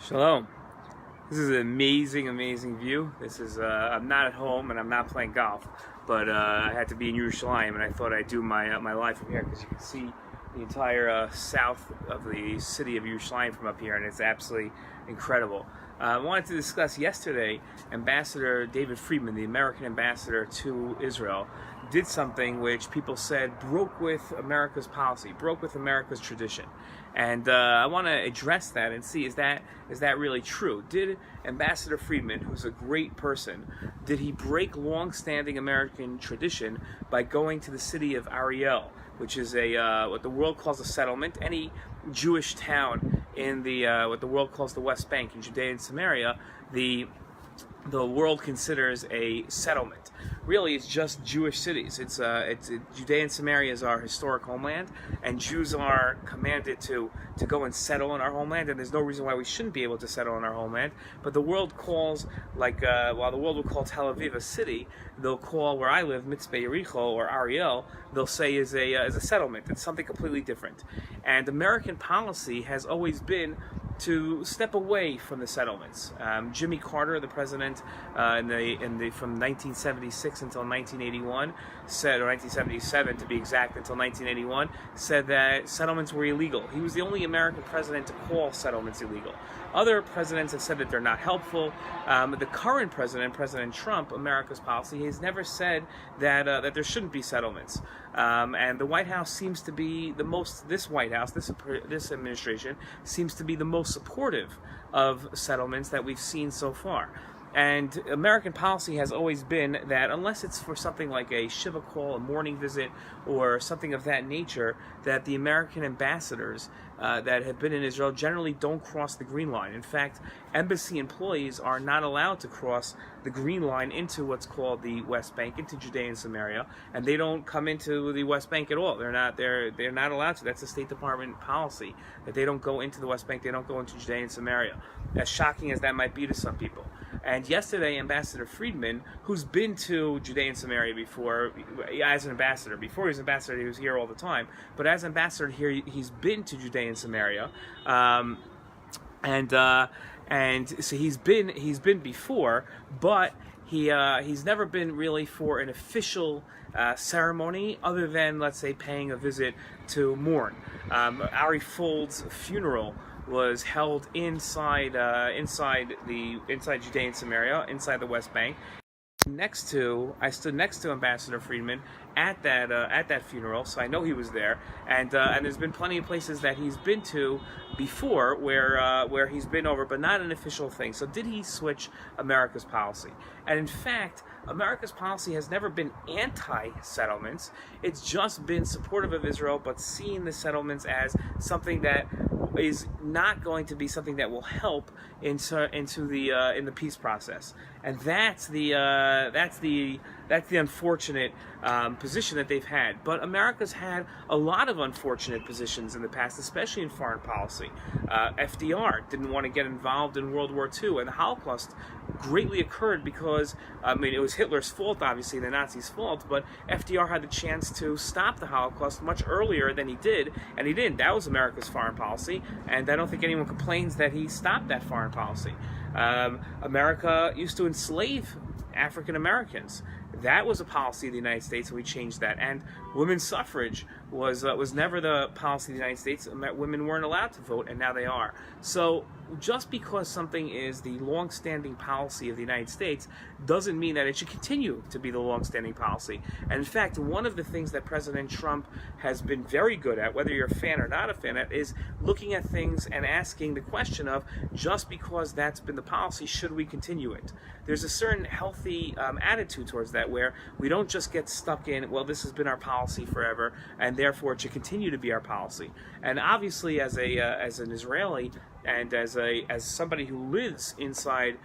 Shalom. This is an amazing view. This is, I'm not at home and I'm not playing golf, but I had to be in Yerushalayim and I thought I'd do my live from here because you can see the entire south of the city of Yerushalayim from up here, and it's absolutely incredible. I wanted to discuss yesterday, Ambassador David Friedman, the American ambassador to Israel, did something which people said broke with America's policy, broke with America's tradition. And I want to address that and see, is that really true? Did Ambassador Friedman, who's a great person, did he break long-standing American tradition by going to the city of Ariel, which is what the world calls a settlement? Any Jewish town in the what the world calls the West Bank in Judea and Samaria, the world considers a settlement. Really, it's just Jewish cities. Judea and Samaria is our historic homeland, and Jews are commanded to go and settle in our homeland, and there's no reason why we shouldn't be able to settle in our homeland. But the world calls, while the world will call Tel Aviv a city, they'll call where I live, Mitzvah Yericho or Ariel, they'll say is a settlement. It's something completely different. And American policy has always been to step away from the settlements. Jimmy Carter, the president, from 1976 until 1981, said, or 1977 to be exact, until 1981, said that settlements were illegal. He was the only American president to call settlements illegal. Other presidents have said that they're not helpful. The current president, President Trump, America's policy, has never said that there shouldn't be settlements. And the White House seems to be this administration seems to be the most supportive of settlements that we've seen so far. And American policy has always been that unless it's for something like a Shiva call, a morning visit, or something of that nature, that the American ambassadors that have been in Israel generally don't cross the green line. In fact, embassy employees are not allowed to cross the green line into what's called the West Bank, into Judea and Samaria, and they don't come into the West Bank at all. They're not allowed to. That's the State Department policy, that they don't go into the West Bank, they don't go into Judea and Samaria. As shocking as that might be to some people. And yesterday, Ambassador Friedman, who's been to Judea and Samaria before, as an ambassador, before he was ambassador, he was here all the time, but as ambassador here, he's been to Judea and Samaria, and so he's been before, but he's never been really for an official ceremony, other than, let's say, paying a visit to mourn. Ari Fold's funeral was held inside Judea and Samaria, inside the West Bank. I stood next to Ambassador Friedman at that funeral, so I know he was there. And there's been plenty of places that he's been to before where he's been over, but not an official thing. So did he switch America's policy? And in fact, America's policy has never been anti-settlements. It's just been supportive of Israel, but seeing the settlements as something that is not going to be something that will help in the peace process, and that's the unfortunate position that they've had. But America's had a lot of unfortunate positions in the past, especially in foreign policy. FDR didn't want to get involved in World War II, and the Holocaust greatly occurred because, it was Hitler's fault, obviously, the Nazis' fault, but FDR had the chance to stop the Holocaust much earlier than he did, and he didn't. That was America's foreign policy, and I don't think anyone complains that he stopped that foreign policy. America used to enslave African Americans. That was a policy of the United States, and we changed that. And women's suffrage was never the policy of the United States. Women weren't allowed to vote, and now they are. So just because something is the long-standing policy of the United States doesn't mean that it should continue to be the long-standing policy. And in fact, one of the things that President Trump has been very good at, whether you're a fan or not a fan at, is looking at things and asking the question of, just because that's been the policy, should we continue it? There's a certain healthy attitude towards that, where we don't just get stuck in, well, this has been our policy forever, and therefore it should continue to be our policy. And obviously, as an Israeli, and as somebody who lives inside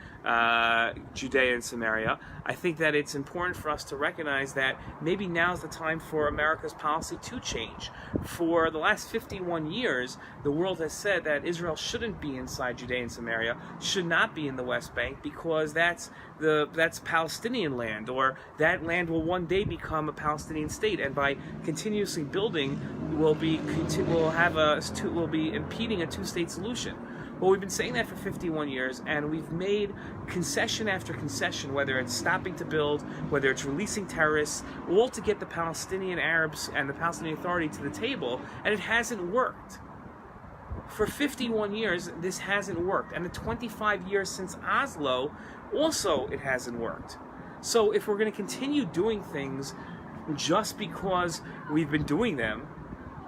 Judea and Samaria, I think that it's important for us to recognize that maybe now's the time for America's policy to change. For the last 51 years, the world has said that Israel shouldn't be inside Judea and Samaria, should not be in the West Bank, because that's Palestinian land, or that land will one day become a Palestinian state, and by continuously building, will be impeding a two-state solution. Well, we've been saying that for 51 years, and we've made concession after concession, whether it's stopping to build, whether it's releasing terrorists, all to get the Palestinian Arabs and the Palestinian Authority to the table, and it hasn't worked. For 51 years, this hasn't worked. And the 25 years since Oslo, also it hasn't worked. So if we're going to continue doing things just because we've been doing them,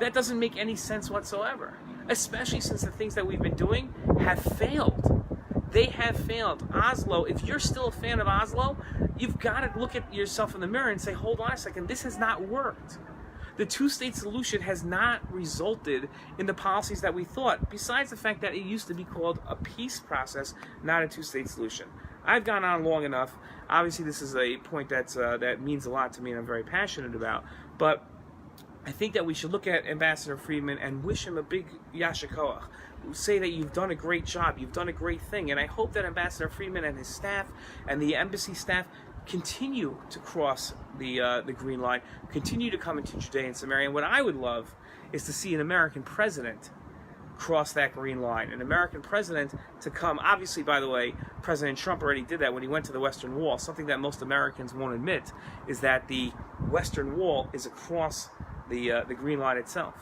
that doesn't make any sense whatsoever. Especially since the things that we've been doing have failed. They have failed. Oslo, if you're still a fan of Oslo, you've got to look at yourself in the mirror and say, hold on a second, this has not worked. The two-state solution has not resulted in the policies that we thought, besides the fact that it used to be called a peace process, not a two-state solution. I've gone on long enough. Obviously, this is a point that means a lot to me and I'm very passionate about, but I think that we should look at Ambassador Friedman and wish him a big yasher koach. Say that you've done a great job, you've done a great thing, and I hope that Ambassador Friedman and his staff and the embassy staff continue to cross the green line, continue to come into Judea and Samaria. And what I would love is to see an American president cross that green line. An American president to come. Obviously, by the way, President Trump already did that when he went to the Western Wall. Something that most Americans won't admit is that the Western Wall is across the green line itself.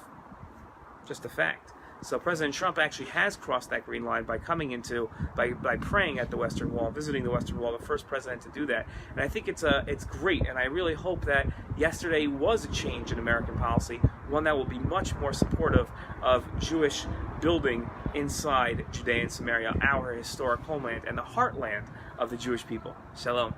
Just a fact. So President Trump actually has crossed that green line by coming into, by praying at the Western Wall, visiting the Western Wall, the first president to do that. And I think it's great, and I really hope that yesterday was a change in American policy, one that will be much more supportive of Jewish building inside Judea and Samaria, our historic homeland and the heartland of the Jewish people. Shalom.